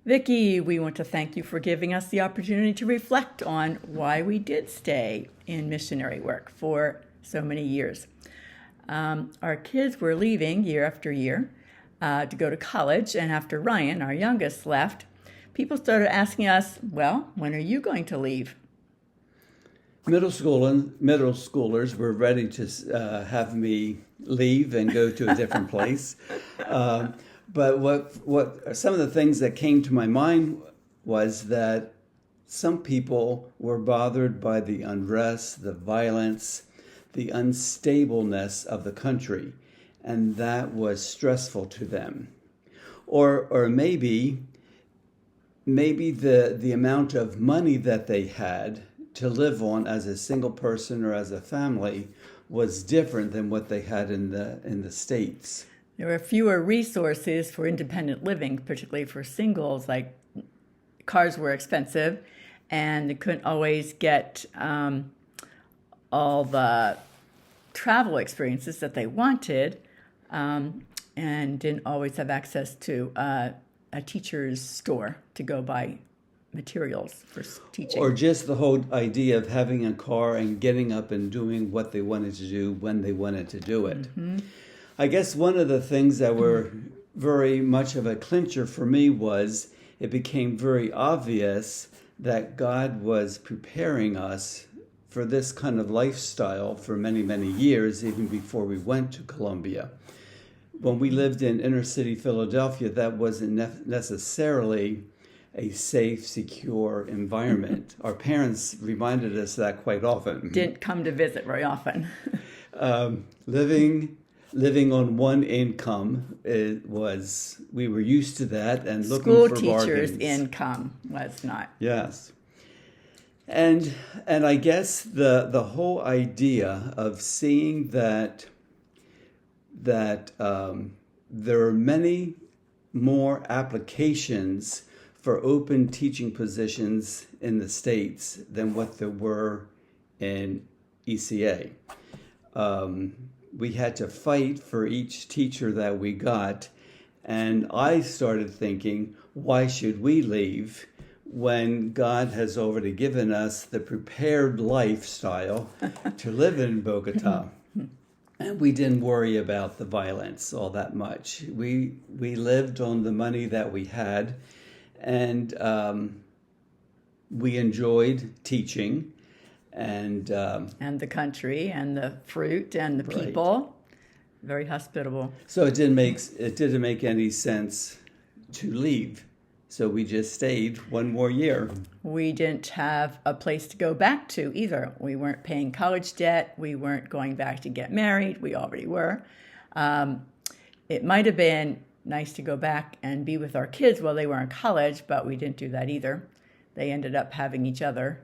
Vicki, we want to thank you for giving us the opportunity to reflect on why we did stay in missionary work for so many years. Our kids were leaving year after year to go to college, and after Ryan, our youngest, left, people started asking us, well, when are you going to leave? Middle schoolers were ready to have me leave and go to a different place. But what some of the things that came to my mind was that some people were bothered by the unrest, the violence, the unstableness of the country, and that was stressful to them. Or maybe the amount of money that they had to live on as a single person or as a family was different than what they had in the States. There were fewer resources for independent living, particularly for singles. Like cars were expensive, and they couldn't always get all the travel experiences that they wanted, and didn't always have access to a teacher's store to go buy materials for teaching. Or just the whole idea of having a car and getting up and doing what they wanted to do when they wanted to do it. Mm-hmm. I guess one of the things that were very much of a clincher for me was it became very obvious that God was preparing us for this kind of lifestyle for many, many years, even before we went to Columbia. When we lived in inner city Philadelphia, that wasn't necessarily a safe, secure environment. Our parents reminded us that quite often. Didn't come to visit very often. Living on one income, we were used to that and looking School for teachers' bargains. income was not. Yes. And I guess the whole idea of seeing that there are many more applications for open teaching positions in the States than what there were in ECA. We had to fight for each teacher that we got, and I started thinking, why should we leave when God has already given us the prepared lifestyle to live in Bogota? And we didn't worry about the violence all that much. We lived on the money that we had, and we enjoyed teaching. And the country and the fruit and the people, very hospitable. So it didn't make any sense to leave. So we just stayed one more year. We didn't have a place to go back to either. We weren't paying college debt. We weren't going back to get married. We already were. It might have been nice to go back and be with our kids while they were in college, but we didn't do that either. They ended up having each other.